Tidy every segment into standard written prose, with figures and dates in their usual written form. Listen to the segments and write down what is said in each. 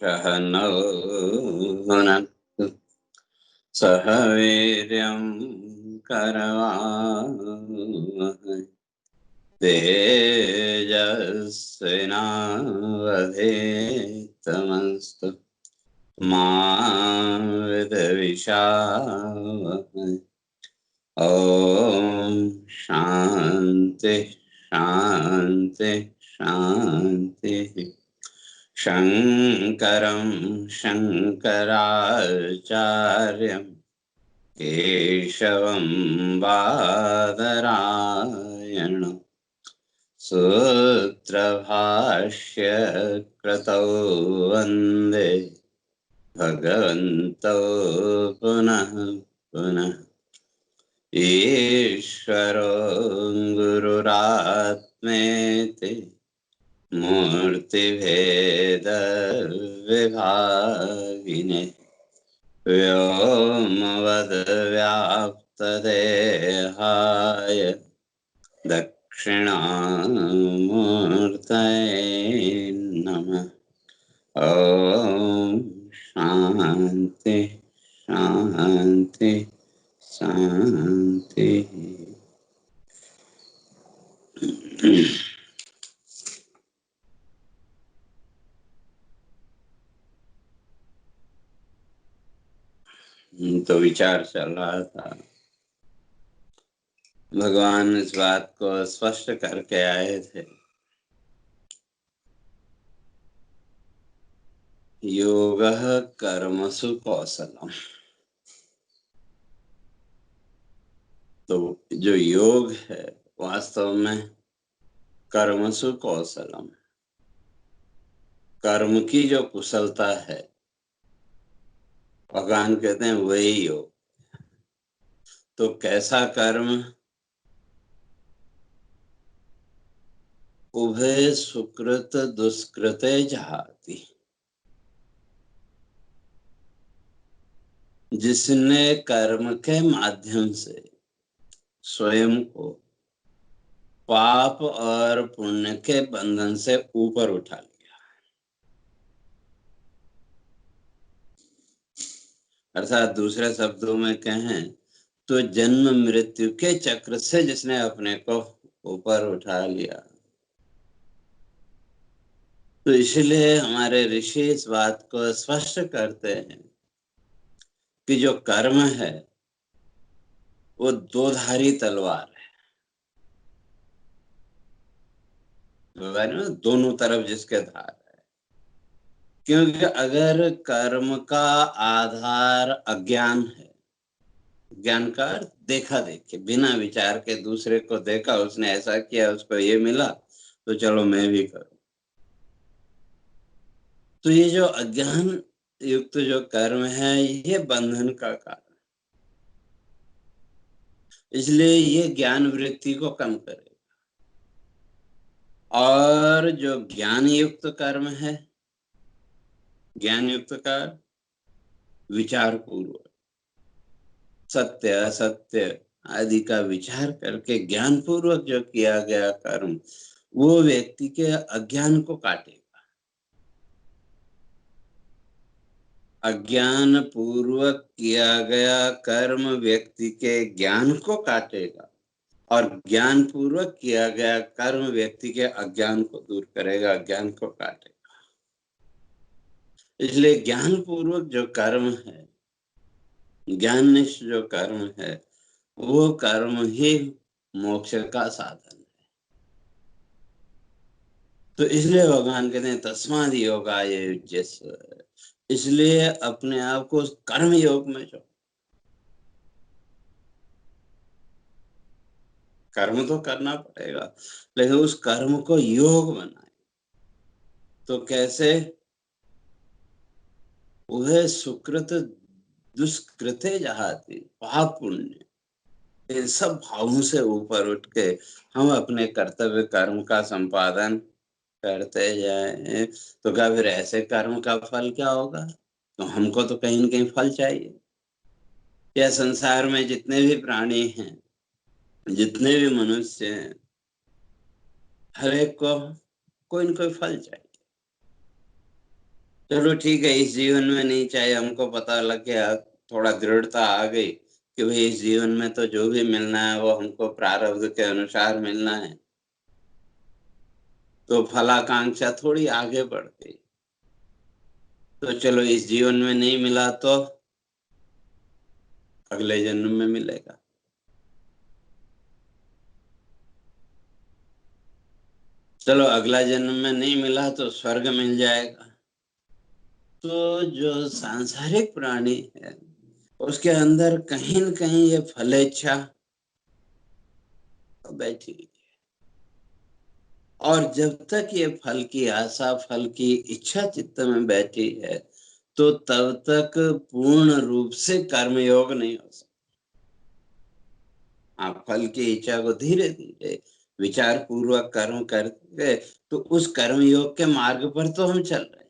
सहनौ भुनक्तु सह वीर्यं करवावहै तेजस्विनावधीतमस्तु मा विद्विषावहै। ॐ शान्ति शान्ति शान्तिः। शङ्करं शङ्कराचार्यं केशवं बादरायणं सूत्रभाष्य कृतौ वन्दे भगवन्तौ पुनः पुनः। ईश्वरो गुरुरात्मेति मूर्तिभेदविभागिने व्योमवद्व्याप्तदेहाय दक्षिणामूर्तये नमः। ॐ शान्ति शान्ति शान्ति। तो विचार चल रहा था, भगवान इस बात को स्पष्ट करके आए थे, योगः कर्मसु कौशलम। तो जो योग है वास्तव में कर्मसु कौशलम, कर्म की जो कुशलता है, भगवान कहते हैं वही योग। तो कैसा कर्म? उभय सुकृत दुष्कृते जहाति, जिसने कर्म के माध्यम से स्वयं को पाप और पुण्य के बंधन से ऊपर उठा लिया, अर्थात दूसरे शब्दों में कहें तो जन्म मृत्यु के चक्र से जिसने अपने को ऊपर उठा लिया। तो इसलिए हमारे ऋषि इस बात को स्पष्ट करते हैं कि जो कर्म है वो दो धारी तलवार है, दोनों तरफ जिसके धार है। क्योंकि अगर कर्म का आधार अज्ञान है, ज्ञान का अर्थ देखा देखे, बिना विचार के दूसरे को देखा, उसने ऐसा किया उसको ये मिला तो चलो मैं भी करूं, तो ये जो अज्ञान युक्त जो कर्म है ये बंधन का कारण, इसलिए ये ज्ञान वृत्ति को कम करेगा। और जो ज्ञान युक्त कर्म है, ज्ञान युक्त का विचार पूर्वक सत्य असत्य आदि का विचार करके ज्ञान पूर्वक जो किया गया कर्म वो व्यक्ति के अज्ञान को काटेगा। अज्ञान पूर्वक किया गया कर्म व्यक्ति के ज्ञान को काटेगा और ज्ञान पूर्वक किया गया कर्म व्यक्ति के अज्ञान को दूर करेगा, अज्ञान को काटेगा। इसलिए ज्ञान पूर्वक जो कर्म है, ज्ञाननिष्ठ जो कर्म है, वो कर्म ही मोक्ष का साधन है। तो इसलिए भगवान कहते हैं तस्माद् योगाय युज्यस्व, इसलिए अपने आप को कर्म योग में जो कर्म तो करना पड़ेगा, लेकिन उस कर्म को योग बनाए। तो कैसे? वह सुकृत दुष्कृते जहाति, पाप पुण्य इन सब भावों से ऊपर उठ के हम अपने कर्तव्य कर्म का संपादन करते जाए। तो क्या फिर ऐसे कर्म का फल क्या होगा? तो हमको तो कहीं न कहीं फल चाहिए। या संसार में जितने भी प्राणी हैं, जितने भी मनुष्य हैं, हर एक को कोई न कोई फल चाहिए। चलो ठीक है, इस जीवन में नहीं, चाहे हमको पता लग गया, थोड़ा दृढ़ता आ गई कि भाई इस जीवन में तो जो भी मिलना है वो हमको प्रारब्ध के अनुसार मिलना है, तो फलाकांक्षा थोड़ी आगे बढ़ गई। तो चलो इस जीवन में नहीं मिला तो अगले जन्म में मिलेगा। चलो अगला जन्म में नहीं मिला तो स्वर्ग मिल जाएगा। तो जो सांसारिक प्राणी है उसके अंदर कहीं न कहीं ये फलेच्छा बैठी है। और जब तक ये फल की आशा, फल की इच्छा चित्त में बैठी है, तो तब तक पूर्ण रूप से कर्मयोग नहीं हो सकता। आप फल की इच्छा को धीरे धीरे विचार पूर्वक कर्म करके, तो उस कर्म योग के मार्ग पर तो हम चल रहे हैं,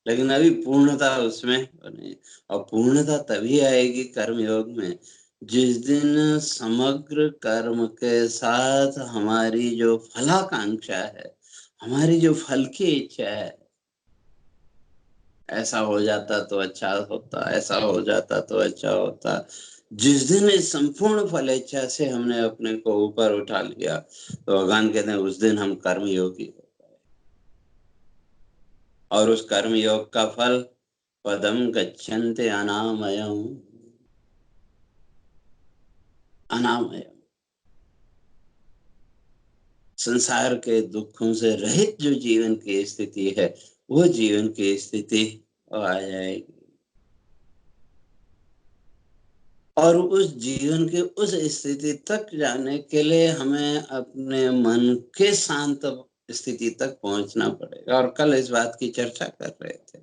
लेकिन अभी पूर्णता उसमें नहीं। और पूर्णता तभी आएगी कर्म योग में, जिस दिन समग्र कर्म के साथ हमारी जो फलाकांक्षा है, हमारी जो फल की इच्छा है, ऐसा हो जाता तो अच्छा होता, ऐसा हो जाता तो अच्छा होता, जिस दिन इस संपूर्ण फल इच्छा से हमने अपने को ऊपर उठा लिया, तो भगवान कहते हैं उस दिन हम कर्म योगी हो गए। और उस कर्म योग का फल पदम गच्छन्ते अनामयम्, अनामय, संसार के दुखों से रहित जो जीवन की स्थिति है, वो जीवन की स्थिति आ जाएगी। और उस जीवन के उस स्थिति तक जाने के लिए हमें अपने मन के शांत स्थिति तक पहुंचना पड़ेगा। और कल इस बात की चर्चा कर रहे थे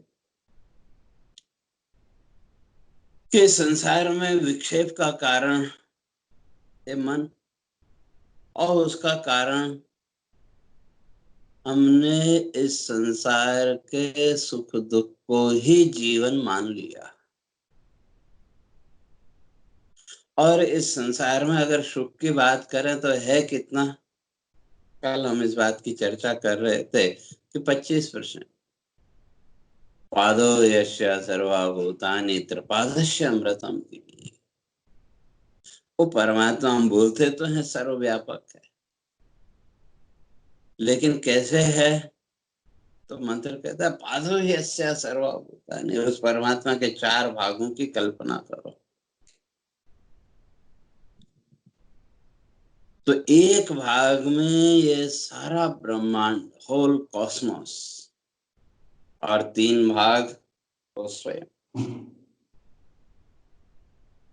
कि संसार में विक्षेप का कारण है मन, और उसका कारण हमने इस संसार के सुख दुख को ही जीवन मान लिया। और इस संसार में अगर सुख की बात करें तो है कितना? कल हम इस बात की चर्चा कर रहे थे कि 25%। पादो यस्य सर्वभूतानि त्रिपादस्य अमृतम पिबेत्। वो परमात्मा हम बोलते तो हैं सर्वव्यापक है, लेकिन कैसे है? तो मंत्र कहता है पादो यस्य सर्वभूतानि, उस परमात्मा के 4 भागों की कल्पना करो। तो एक भाग में ये सारा ब्रह्मांड, होल कॉस्मोस, और 3 भाग वो स्वयं।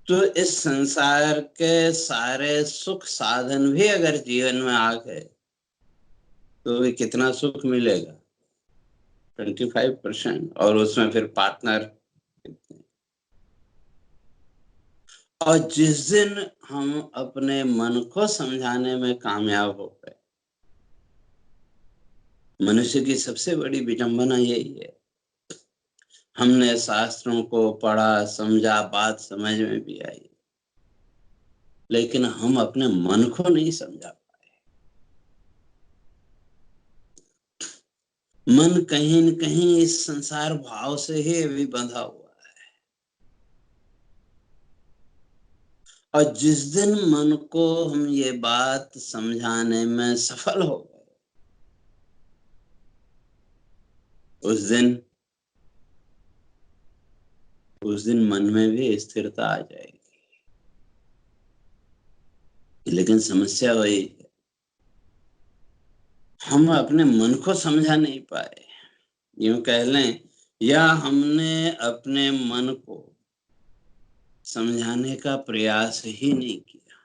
तो इस संसार के सारे सुख साधन भी अगर जीवन में आ गए तो भी कितना सुख मिलेगा? 25%। और उसमें फिर पार्टनर। और जिस दिन हम अपने मन को समझाने में कामयाब हो गए, मनुष्य की सबसे बड़ी विडंबना यही है, हमने शास्त्रों को पढ़ा समझा, बात समझ में भी आई, लेकिन हम अपने मन को नहीं समझा पाए। मन कहीं न कहीं इस संसार भाव से ही अभी बंधा हुआ है। और जिस दिन मन को हम ये बात समझाने में सफल हो गए, उस दिन मन में भी स्थिरता आ जाएगी। लेकिन समस्या वही है, हम अपने मन को समझा नहीं पाए, यूं कह लें, या हमने अपने मन को समझाने का प्रयास ही नहीं किया।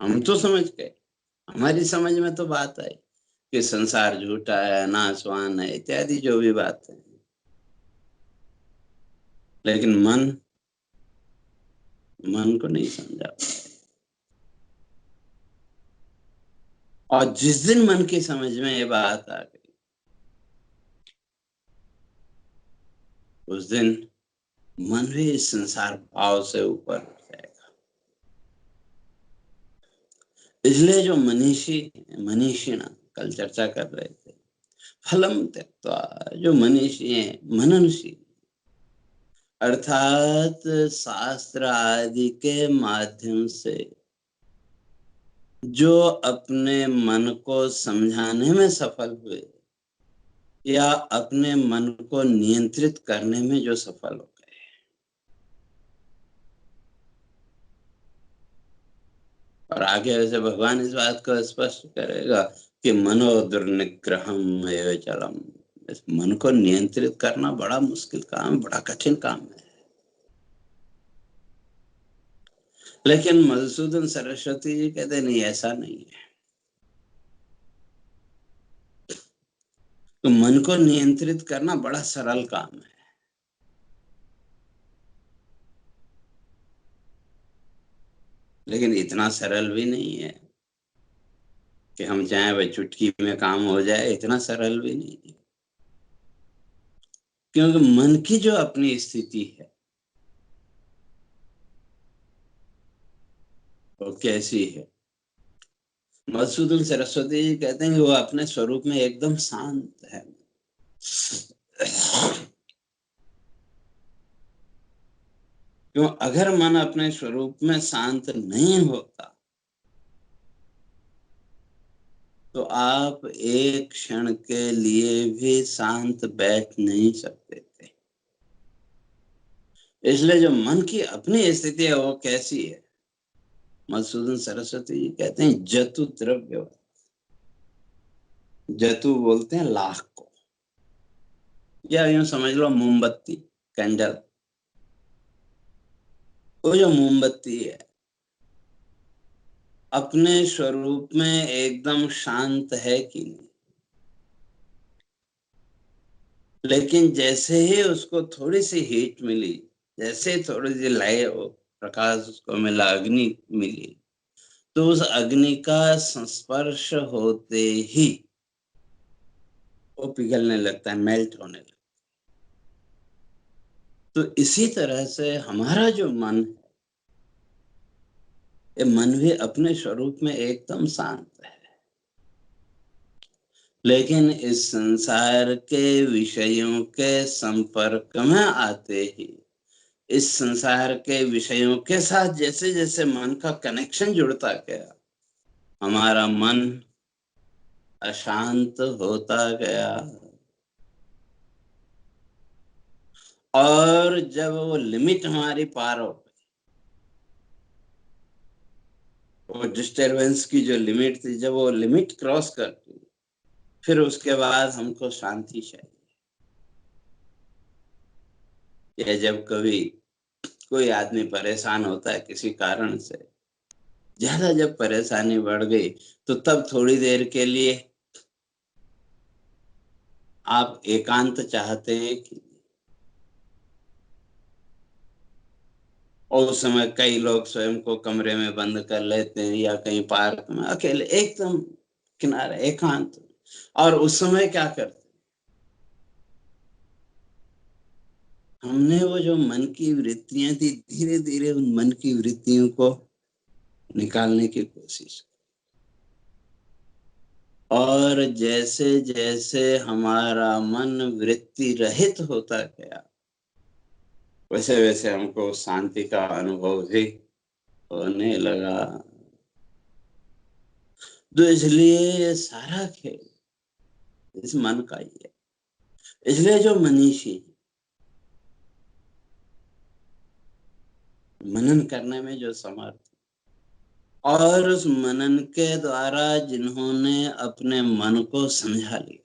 हम तो समझ गए, हमारी समझ में तो बात आई कि संसार झूठा है, नाशवान है, इत्यादि जो भी बात है, लेकिन मन को नहीं समझा। और जिस दिन मन की समझ में ये बात आ गई, उस दिन मन भी इस संसार भाव से ऊपर उठ जाएगा। इसलिए जो मनीषी, मनीषिणा, कल चर्चा कर रहे थे, फलम त्यक्त्वा, जो मनीषी हैं, मननशील, अर्थात शास्त्र आदि के माध्यम से जो अपने मन को समझाने में सफल हुए या अपने मन को नियंत्रित करने में जो सफल हो गए। और आगे वैसे भगवान इस बात को स्पष्ट करेगा कि मनो दुर्निग्रहम एव चलम। इस मन को नियंत्रित करना बड़ा मुश्किल काम, बड़ा कठिन काम है। लेकिन मधुसूदन सरस्वती जी कहते नहीं, ऐसा नहीं है। तो मन को नियंत्रित करना बड़ा सरल काम है, लेकिन इतना सरल भी नहीं है कि हम चाहें वह चुटकी में काम हो जाए। इतना सरल भी नहीं है, क्योंकि मन की जो अपनी स्थिति है वो कैसी है। मधुसूदन सरस्वती जी कहते हैं कि वो अपने स्वरूप में एकदम शांत है। क्यों? अगर मन अपने स्वरूप में शांत नहीं होता तो आप एक क्षण के लिए भी शांत बैठ नहीं सकते थे। इसलिए जो मन की अपनी स्थिति है वो कैसी है, मधुसूदन सरस्वती जी कहते हैं जतु द्रव्य। जतु बोलते हैं लाख को, या यूं समझ लो मोमबत्ती, कैंडल। वो जो मोमबत्ती है अपने स्वरूप में एकदम शांत है कि नहीं, लेकिन जैसे ही उसको थोड़ी सी हीट मिली, जैसे थोड़ी सी लय हो, प्रकाश उसको मिला, अग्नि मिली, तो उस अग्नि का संस्पर्श होते ही वो पिघलने लगता है, मेल्ट होने लगता है। तो इसी तरह से हमारा जो मन है, ये मन भी अपने स्वरूप में एकदम शांत है, लेकिन इस संसार के विषयों के संपर्क में आते ही, इस संसार के विषयों के साथ जैसे जैसे मन का कनेक्शन जुड़ता गया, हमारा मन अशांत होता गया। और जब वो लिमिट हमारी पार हो गई, वो डिस्टरबेंस की जो लिमिट थी, जब वो लिमिट क्रॉस करती, फिर उसके बाद हमको शांति चाहिए। या जब कभी कोई आदमी परेशान होता है किसी कारण से, ज्यादा जब परेशानी बढ़ गई, तो तब थोड़ी देर के लिए आप एकांत चाहते हैं कि, और उस समय कई लोग स्वयं को कमरे में बंद कर लेते हैं या कहीं पार्क में अकेले एकदम किनारे एकांत। और उस समय क्या करते, हमने वो जो मन की वृत्तियां थी, धीरे धीरे उन मन की वृत्तियों को निकालने की कोशिश। और जैसे जैसे हमारा मन वृत्ति रहित होता गया, वैसे वैसे हमको शांति का अनुभव भी होने लगा। तो इसलिए ये सारा खेल इस मन का ही है। इसलिए जो मनीषी मनन करने में जो समर्थ, और उस मनन के द्वारा जिन्होंने अपने मन को समझा लिया,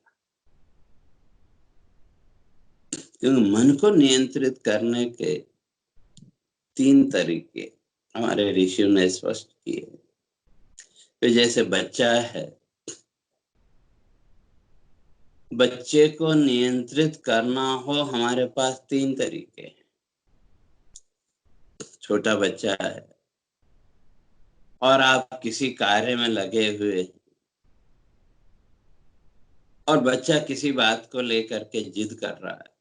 क्योंकि मन को नियंत्रित करने के 3 तरीके हमारे ऋषियों ने स्पष्ट किए। तो जैसे बच्चा है, बच्चे को नियंत्रित करना हो, हमारे पास 3 तरीके हैं। छोटा बच्चा है और आप किसी कार्य में लगे हुए, और बच्चा किसी बात को लेकर के जिद कर रहा है,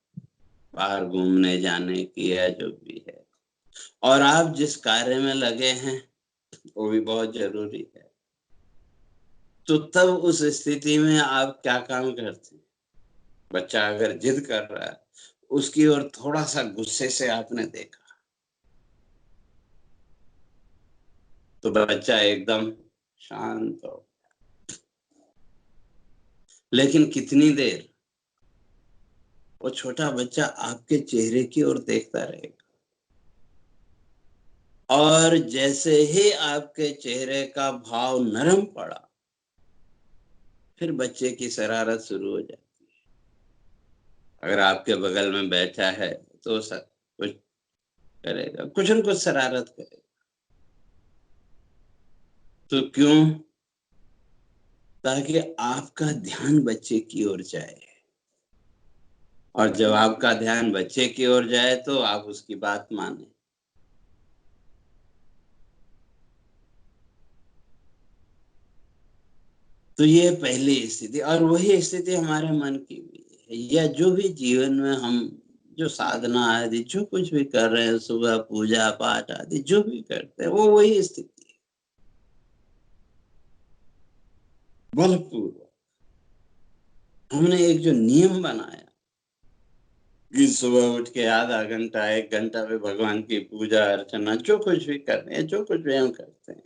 बाहर घूमने जाने की है, जो भी है, और आप जिस कार्य में लगे हैं वो भी बहुत जरूरी है। तो तब उस स्थिति में आप क्या काम करते हैं? बच्चा अगर जिद कर रहा है, उसकी ओर थोड़ा सा गुस्से से आपने देखा तो बच्चा एकदम शांत हो। लेकिन कितनी देर वो छोटा बच्चा आपके चेहरे की ओर देखता रहेगा, और जैसे ही आपके चेहरे का भाव नरम पड़ा, फिर बच्चे की शरारत शुरू हो जाती। अगर आपके बगल में बैठा है तो सब कुछ करेगा, कुछ न कुछ शरारत करेगा। तो क्यों? ताकि आपका ध्यान बच्चे की ओर जाए, और जब आपका ध्यान बच्चे की ओर जाए तो आप उसकी बात माने। तो ये पहली स्थिति, और वही स्थिति हमारे मन की भी है। या जो भी जीवन में हम जो साधना आदि जो कुछ भी कर रहे हैं, सुबह पूजा पाठ आदि जो भी करते हैं, वो वही स्थिति है, बलपूर्वक। हमने एक जो नियम बनाया कि सुबह उठ के आधा घंटा 1 घंटा में भगवान की पूजा अर्चना जो कुछ भी कर रहे हैं, जो कुछ भी हम करते हैं,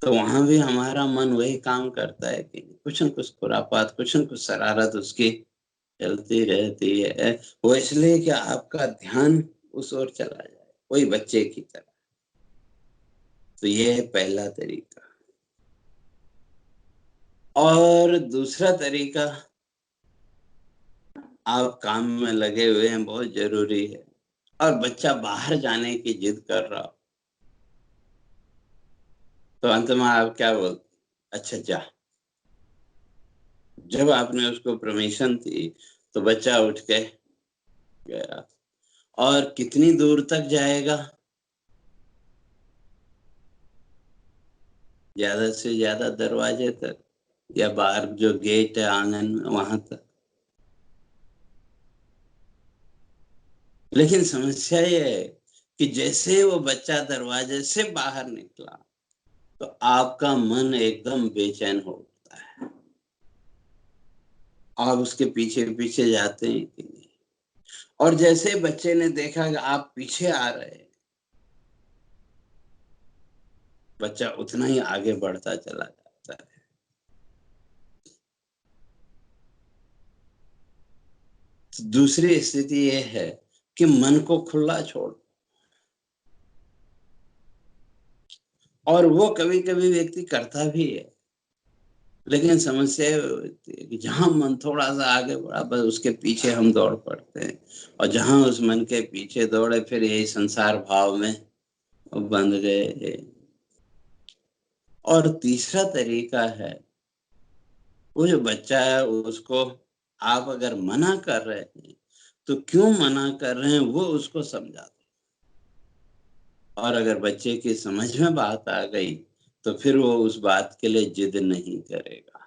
तो वहां भी हमारा मन वही काम करता है कि कुछ न कुछ खुरापात, कुछ न कुछ शरारत उसकी चलती रहती है। वो इसलिए कि आपका ध्यान उस ओर चला जाए, वही बच्चे की तरह। तो ये है पहला तरीका। और दूसरा तरीका, आप काम में लगे हुए हैं, बहुत जरूरी है, और बच्चा बाहर जाने की जिद कर रहा हो, तो अंत में आप क्या बोलते? अच्छा जा। जब आपने उसको परमिशन दी तो बच्चा उठ के गया। और कितनी दूर तक जाएगा? ज्यादा से ज्यादा दरवाजे तक, या बाहर जो गेट है आंगन में वहां तक। लेकिन समस्या ये है कि जैसे वो बच्चा दरवाजे से बाहर निकला तो आपका मन एकदम बेचैन हो उठता है। आप उसके पीछे पीछे जाते हैं कि नहीं। और जैसे बच्चे ने देखा कि आप पीछे आ रहे हैं, बच्चा उतना ही आगे बढ़ता चला जाता है। तो दूसरी स्थिति ये है कि मन को खुला छोड़। और वो कभी कभी व्यक्ति करता भी है, लेकिन समस्या ये होती है कि जहां मन थोड़ा सा आगे बढ़ा, बस उसके पीछे हम दौड़ पड़ते हैं। और जहां उस मन के पीछे दौड़े, फिर यही संसार भाव में बंध गए। और तीसरा तरीका है, वो जो बच्चा है उसको आप अगर मना कर रहे हैं, तो क्यों मना कर रहे हैं वो उसको समझा दो। और अगर बच्चे की समझ में बात आ गई तो फिर वो उस बात के लिए जिद नहीं करेगा।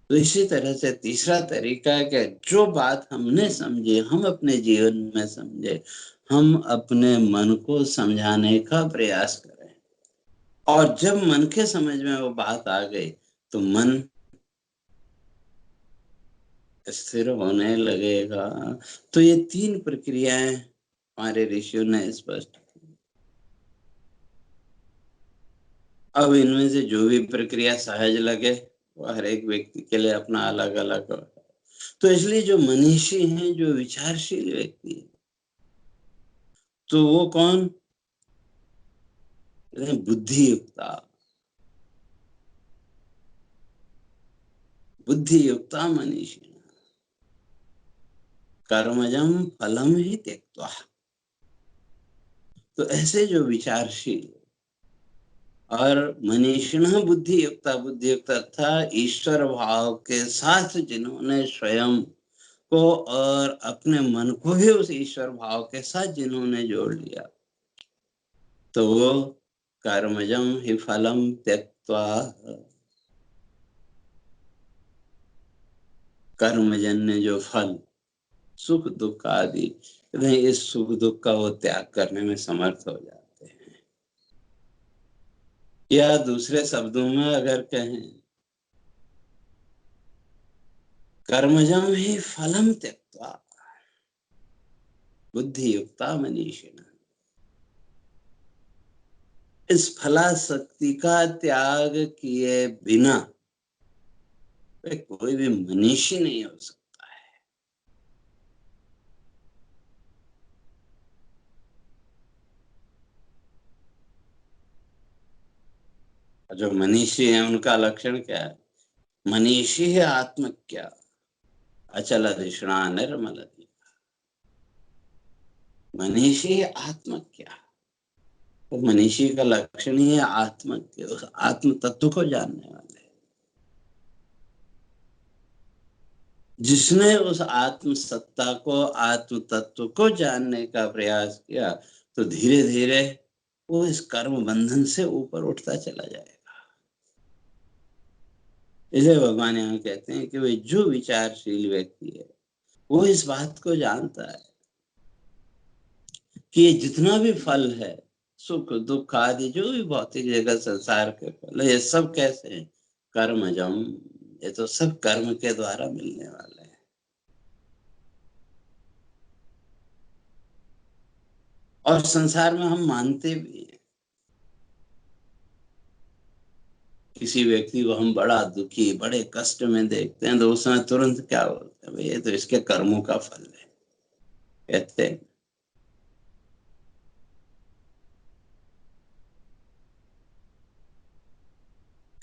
तो इसी तरह से तीसरा तरीका है कि जो बात हमने समझे, हम अपने जीवन में समझे, हम अपने मन को समझाने का प्रयास करें। और जब मन के समझ में वो बात आ गई तो मन स्थिर होने लगेगा। तो ये 3 प्रक्रियाएं हमारे ऋषियों ने स्पष्ट की। अब इनमें से जो भी प्रक्रिया सहज लगे, वो हर एक व्यक्ति के लिए अपना अलग अलग है। तो इसलिए जो मनीषी हैं, जो विचारशील व्यक्ति हैं, तो वो कौन? बुद्धियुक्ता। बुद्धियुक्ता मनीषी कर्मजम फलम ही त्यक्त्वा। तो ऐसे जो विचारशील और मनीषिण बुद्धियुक्ता, बुद्धियुक्ता था ईश्वर भाव के साथ जिन्होंने स्वयं को और अपने मन को भी उस ईश्वर भाव के साथ जिन्होंने जोड़ लिया, तो वो कर्मजम ही फलम त्यक्त्वा, कर्मजन्य जो फल, सुख दुख आदि, इस सुख दुख का वो त्याग करने में समर्थ हो जाते हैं। या दूसरे शब्दों में अगर कहें, कर्मजम ही फलम त्यक्त्वा बुद्धि युक्ता मनीषिण। इस फलाशक्ति का त्याग किए बिना कोई भी मनीषी नहीं हो सकता। जो मनीषी है उनका लक्षण क्या है? मनीषी है आत्मज्ञा, अचल अधिष्णा निर्मल। मनीषी है आत्मज्ञा, तो मनीषी का लक्षण ही है आत्मज्ञ, उस आत्म तत्व को जानने वाले। जिसने उस आत्म सत्ता को, आत्म तत्व को जानने का प्रयास किया, तो धीरे धीरे वो इस कर्म बंधन से ऊपर उठता चला जाएगा। इसलिए भगवान यहाँ कहते हैं कि वे जो विचारशील व्यक्ति है, वो इस बात को जानता है कि ये जितना भी फल है, सुख दुख आदि जो भी भौतिक जगत संसार के फल है, ये सब कैसे हैं? कर्मजम। ये तो सब कर्म के द्वारा मिलने वाले हैं। और संसार में हम मानते भी हैं। किसी व्यक्ति को हम बड़ा दुखी, बड़े कष्ट में देखते हैं, तो उस समय तुरंत क्या बोलते हैं? भाई ये तो इसके कर्मों का फल है, कहते हैं।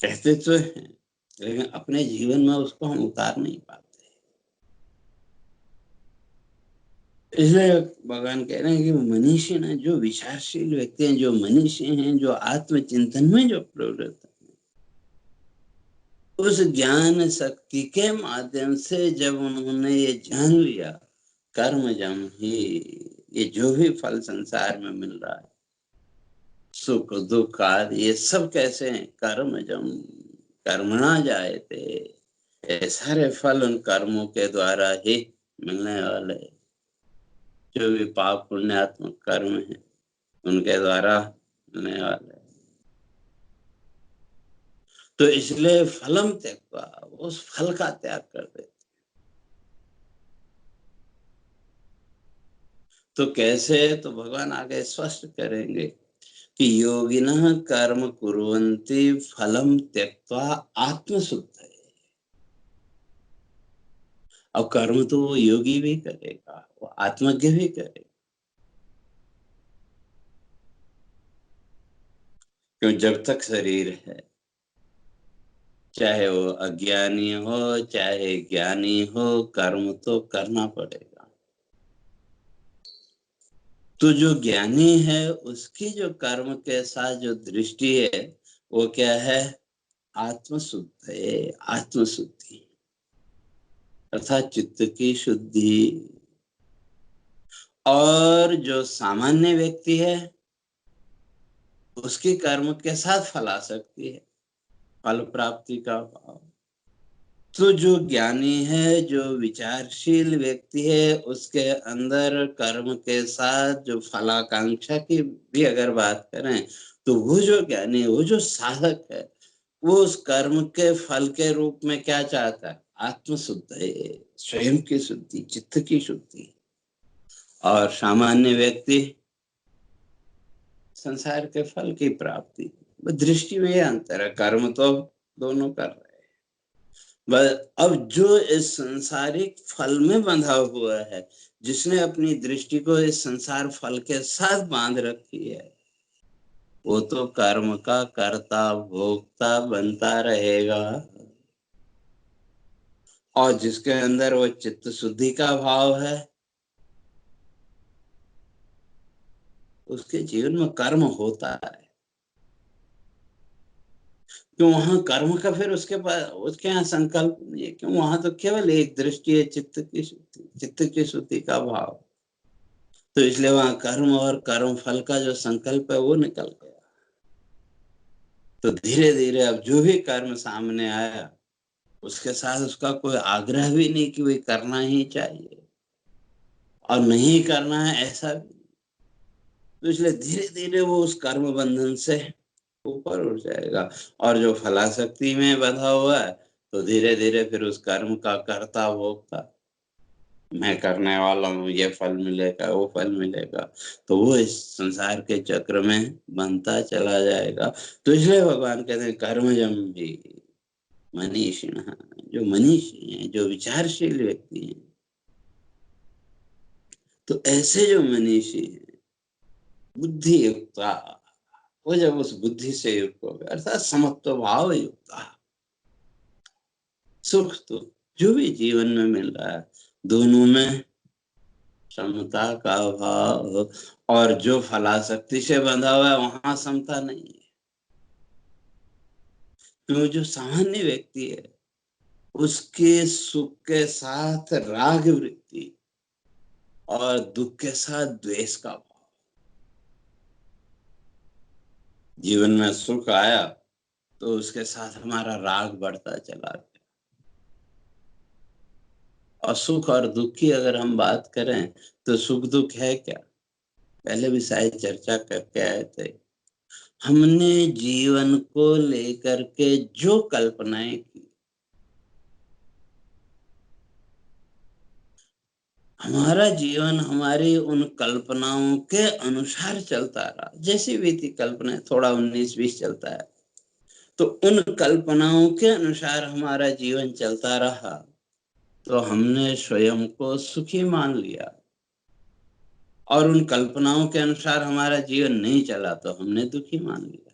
कहते तो हैं, लेकिन अपने जीवन में उसको हम उतार नहीं पाते। इसलिए भगवान कह रहे हैं कि मनीषी ना, जो विचारशील व्यक्ति हैं, जो मनीषी हैं, जो आत्मचिंतन में जो प्रवृत्त हैं, उस ज्ञान शक्ति के माध्यम से जब उन्होंने ये जान लिया, कर्मजम ही, ये जो भी फल संसार में मिल रहा है, सुख दुख आदि, ये सब कैसे हैं? कर्मजम, कर्मणा जायते। ये सारे फल उन कर्मों के द्वारा ही मिलने वाले। जो भी पाप पुण्यात्मक कर्म है, उनके द्वारा मिलने वाले। तो इसलिए फलम त्यक्त्वा, उस फल का त्याग कर देते। तो कैसे? तो भगवान आगे स्पष्ट करेंगे कि योगिनः कर्म कुर्वन्ति फलम त्यक्त्वा आत्मशुद्धये। अब कर्म तो वो योगी भी करेगा, वो आत्मज्ञ भी करेगा। क्यों? जब तक शरीर है, चाहे वो अज्ञानी हो चाहे ज्ञानी हो, कर्म तो करना पड़ेगा। तो जो ज्ञानी है, उसकी जो कर्म के साथ जो दृष्टि है, वो क्या है? आत्मशुद्ध है, आत्मशुद्धि, अर्थात चित्त की शुद्धि। और जो सामान्य व्यक्ति है, उसकी कर्म के साथ फल आ सकती है, फल प्राप्ति का भाव। तो जो ज्ञानी है, जो विचारशील व्यक्ति है, उसके अंदर कर्म के साथ जो फलाकांक्षा की भी अगर बात करें, तो वो जो ज्ञानी है, वो जो साधक है, वो उस कर्म के फल के रूप में क्या चाहता है? आत्मशुद्ध है, स्वयं की शुद्धि, चित्त की शुद्धि। और सामान्य व्यक्ति संसार के फल की प्राप्ति। दृष्टि में अंतर है, कर्म तो दोनों कर रहे हैं। बस अब जो इस संसारिक फल में बंधा हुआ है, जिसने अपनी दृष्टि को इस संसार फल के साथ बांध रखी है, वो तो कर्म का कर्ता भोक्ता बनता रहेगा। और जिसके अंदर वो चित्त शुद्धि का भाव है, उसके जीवन में कर्म होता है। क्यों? वहां कर्म का फिर उसके पास, उसके यहाँ संकल्प नहीं है। क्यों? वहां तो केवल एक दृष्टि है, चित्त की शुद्धि, चित्त की शुद्धि का भाव। तो इसलिए वहां कर्म और कर्म फल का जो संकल्प है, वो निकल गया। तो धीरे धीरे अब जो भी कर्म सामने आया, उसके साथ उसका कोई आग्रह भी नहीं कि वही करना ही चाहिए और नहीं करना है, ऐसा भी। तो इसलिए धीरे धीरे वो उस कर्म बंधन से ऊपर उठ जाएगा। और जो फलाशक्ति में बंधा हुआ है तो धीरे धीरे फिर उस कर्म का कर्ता भोगता, मैं करने वाला हूँ, ये फल मिलेगा, वो फल मिलेगा, तो वो इस संसार के चक्र में बनता चला जाएगा। तो इसलिए भगवान कहते हैं कर्मजम भी मनीषिणः, जो मनीषी हैं, जो विचारशील व्यक्ति हैं, तो ऐसे जो मनीषी हैं बुद्धि युक्ता, वो जब उस बुद्धि से युक्त हो गए अर्थात समत्व भाव युक्ता, सुख तो जो भी जीवन में मिल रहा है दोनों में समता का भाव, और जो फलाशक्ति से बंधा हुआ है वहां समता नहीं है। क्यों, जो सामान्य व्यक्ति है उसके सुख के साथ राग वृत्ति और दुख के साथ द्वेष का भाव। जीवन में सुख आया तो उसके साथ हमारा राग बढ़ता चला गया। और सुख और दुख की अगर हम बात करें तो सुख दुख है क्या, पहले भी शायद चर्चा करके आए थे। हमने जीवन को लेकर के जो कल्पनाएं की, हमारा जीवन हमारी उन कल्पनाओं के अनुसार चलता रहा, जैसी भी थी कल्पना, थोड़ा 19-20 चलता है, तो उन कल्पनाओं के अनुसार हमारा जीवन चलता रहा, तो हमने स्वयं को सुखी मान लिया। और उन कल्पनाओं के अनुसार हमारा जीवन नहीं चला तो हमने दुखी मान लिया।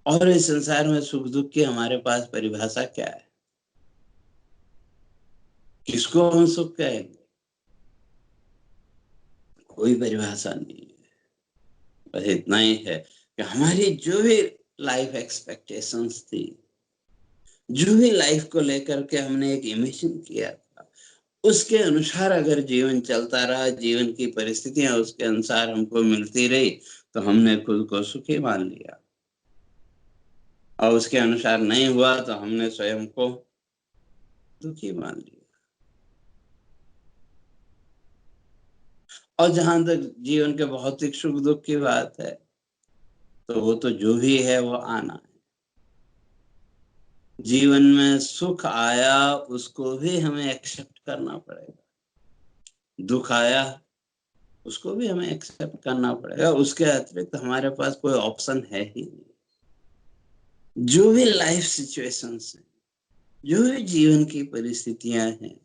और इस संसार में सुख दुख की हमारे पास परिभाषा क्या है, किसको हम सुख कहेंगे, कोई परिभाषा नहीं है। बस इतना ही है कि हमारी जो भी लाइफ एक्सपेक्टेशंस थी, जो भी लाइफ को लेकर के हमने एक इमेजिन किया था, उसके अनुसार अगर जीवन चलता रहा, जीवन की परिस्थितियां उसके अनुसार हमको मिलती रही, तो हमने खुद को सुखी मान लिया। और उसके अनुसार नहीं हुआ तो हमने स्वयं को दुखी मान लिया। और जहां तक जीवन के भौतिक सुख दुख की बात है, तो वो तो जो भी है वो आना है। जीवन में सुख आया उसको भी हमें एक्सेप्ट करना पड़ेगा, दुख आया उसको भी हमें एक्सेप्ट करना पड़ेगा, उसके अतिरिक्त हमारे पास कोई ऑप्शन है ही नहीं। जो भी लाइफ सिचुएशंस हैं, जो भी जीवन की परिस्थितियां हैं,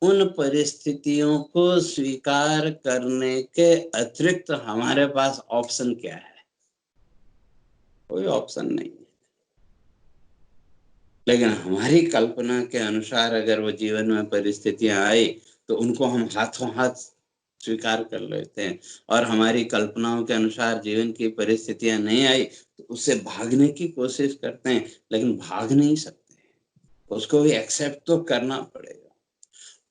उन परिस्थितियों को स्वीकार करने के अतिरिक्त हमारे पास ऑप्शन क्या है, कोई ऑप्शन नहीं है। लेकिन हमारी कल्पना के अनुसार अगर वो जीवन में परिस्थितियां आई तो उनको हम हाथों हाथ स्वीकार कर लेते हैं, और हमारी कल्पनाओं के अनुसार जीवन की परिस्थितियां नहीं आई तो उससे भागने की कोशिश करते हैं, लेकिन भाग नहीं सकते, उसको भी एक्सेप्ट तो करना पड़ेगा।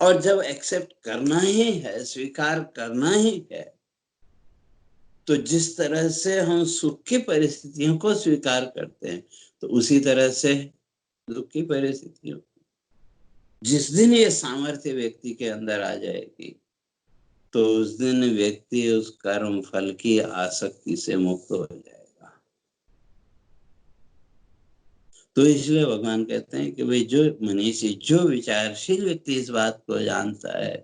और जब एक्सेप्ट करना ही है, स्वीकार करना ही है, तो जिस तरह से हम सुख की परिस्थितियों को स्वीकार करते हैं, तो उसी तरह से दुख की परिस्थितियों, जिस दिन ये सामर्थ्य व्यक्ति के अंदर आ जाएगी तो उस दिन व्यक्ति उस कर्म फल की आसक्ति से मुक्त हो जाएगा। तो इसलिए भगवान कहते हैं कि भाई जो मनीषी, जो विचारशील व्यक्ति इस बात को जानता है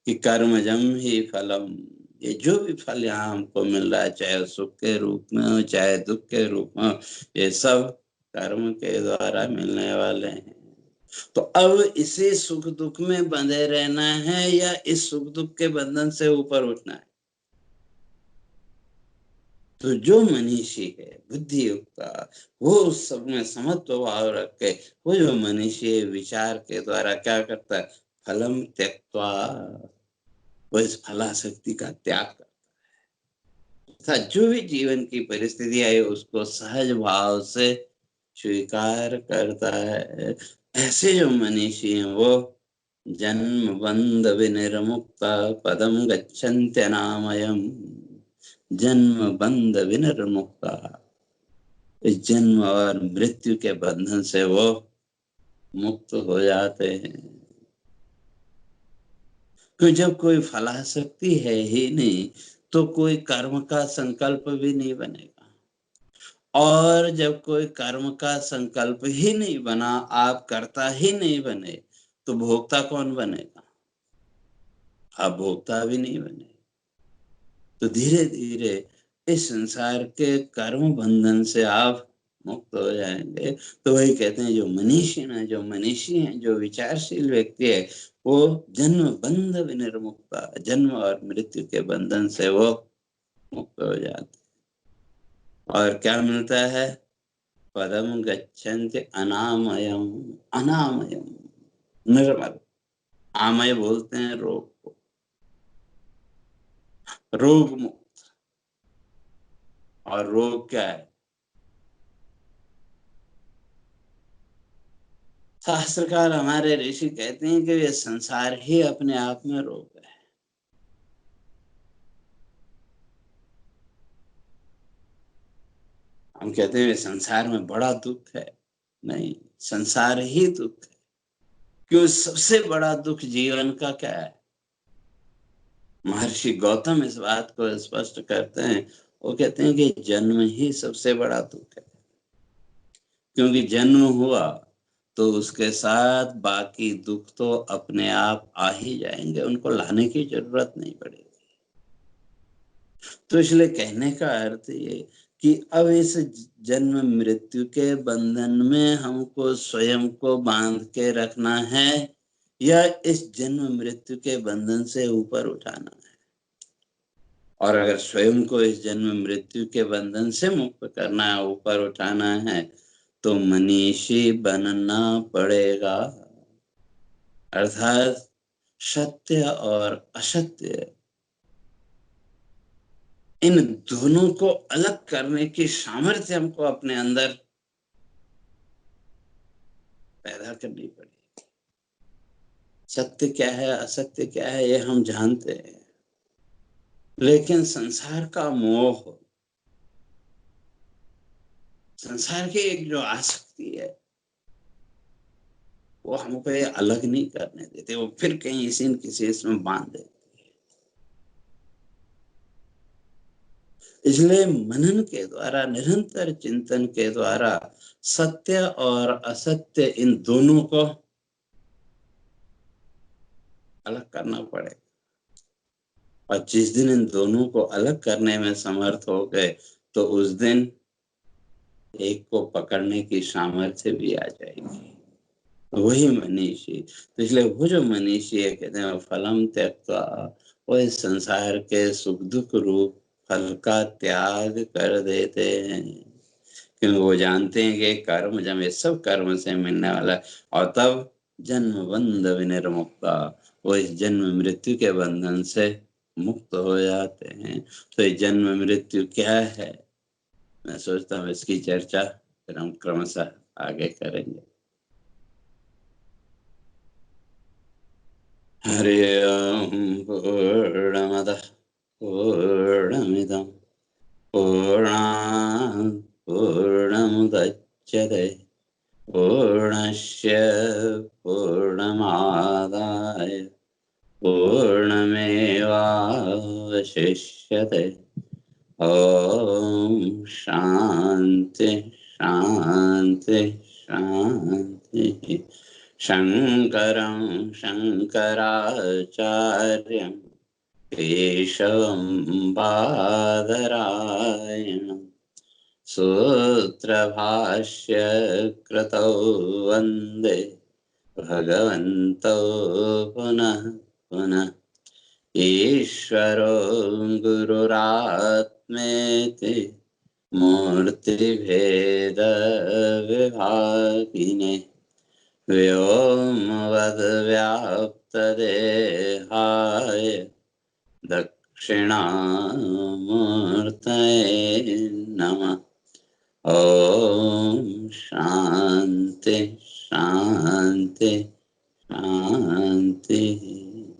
कि कर्मजम ही फलम, ये जो भी फल यहाँ हमको मिल रहा है, चाहे सुख के रूप में हो चाहे दुख के रूप में हो, ये सब कर्म के द्वारा मिलने वाले हैं। तो अब इसी सुख दुख में बंधे रहना है या इस सुख दुख के बंधन से ऊपर उठना है। तो जो मनीषी है बुद्धि युक्त, वो उस सब में समत्व भाव रख के, वो जो मनीषी है विचार के द्वारा क्या करता है, फलम त्यक्त्वा, वो इस फलाशक्ति का त्याग करता है। जो भी जीवन की परिस्थिति आई उसको सहज भाव से स्वीकार करता है। ऐसे जो मनीषी हैं वो जन्म बंध विनिर्मुक्त पदम गच्छन्त्यनामयम्, जन्म बंध विनिर्मुक्त, इस जन्म और मृत्यु के बंधन से वो मुक्त हो जाते हैं। क्यों, जब कोई फलाशक्ति है ही नहीं तो कोई कर्म का संकल्प भी नहीं बनेगा। और जब कोई कर्म का संकल्प ही नहीं बना, आप कर्ता ही नहीं बने, तो भोक्ता कौन बनेगा? आप भोक्ता भी नहीं बने। तो धीरे धीरे इस संसार के कर्म बंधन से आप मुक्त हो जाएंगे। तो वही कहते हैं, जो मनीषी है, जो मनीषी है, जो विचारशील व्यक्ति है, वो जन्म बंध विनिर्मुक्ता, जन्म और मृत्यु के बंधन से वो मुक्त हो जाते। और क्या मिलता है? पदम गच्छन्ति अनामयम, अनामयम, निर्मल। आमय बोलते हैं रोग को, रोग मुक्त। और रोग क्या है? शास्त्रकार, हमारे ऋषि कहते हैं कि ये संसार ही अपने आप में रोग है। हम कहते हैं संसार में बड़ा दुख है, नहीं, संसार ही दुख है। क्यों? सबसे बड़ा दुख जीवन का क्या है? महर्षि गौतम इस बात को स्पष्ट करते हैं। वो कहते हैं कि जन्म ही सबसे बड़ा दुख है। क्योंकि जन्म हुआ तो उसके साथ बाकी दुख तो अपने आप आ ही जाएंगे, उनको लाने की जरूरत नहीं पड़ेगी। तो इसलिए कहने का अर्थ ये कि अब इस जन्म मृत्यु के बंधन में हमको स्वयं को बांध के रखना है, या इस जन्म मृत्यु के बंधन से ऊपर उठाना है। और अगर स्वयं को इस जन्म मृत्यु के बंधन से मुक्त करना है, ऊपर उठाना है, तो मनीषी बनना पड़ेगा। अर्थात सत्य और असत्य, इन दोनों को अलग करने की सामर्थ्य हमको अपने अंदर पैदा करनी पड़ेगी। सत्य क्या है, असत्य क्या है, ये हम जानते हैं, लेकिन संसार का मोह, संसार की एक जो आसक्ति है, वो हमको ये अलग नहीं करने देते। वो फिर कहीं इसी न किसी इसमें बांध देते। इसलिए मनन के द्वारा, निरंतर चिंतन के द्वारा सत्य और असत्य, इन दोनों को अलग करना पड़ेगा। और जिस दिन इन दोनों को अलग करने में समर्थ हो गए, तो उस दिन एक को पकड़ने की सामर्थ्य भी आ जाएगी। वही मनीषी। तो इसलिए वो जो मनीषी है, कहते हैं फलम त्यक्त्वा, वो इस संसार के सुख दुख रूप फल का त्याग कर देते हैं। क्योंकि वो जानते हैं कि कर्म, जब ये सब कर्म से मिलने वाला है, और तब जन्म बंध विनिर्मुक्ता, वो इस जन्म मृत्यु के बंधन से मुक्त हो जाते हैं। तो ये जन्म मृत्यु क्या है, मैं सोचता हूँ इसकी चर्चा फिर हम क्रमशः आगे करेंगे। हरि ओम। पूर्णमदः पूर्णमिदं पूर्णात् पूर्णमुदच्यते पूर्णस्य पूर्णमादाय पूर्णमेवावशिष्यते। ओम शांति शांति शांति। शंकरं शंकराचार्यं केशवं बादरायणं सूत्रभाष्य कृतौ वन्दे भगवन्तौ पुनः पुनः। ईश्वरो गुरुरात्मेति मूर्तिभेदविभागिने व्योमवद्व्याप्तदेहाय दक्षिणामूर्तये नमः। ओम शांति शांति शांति।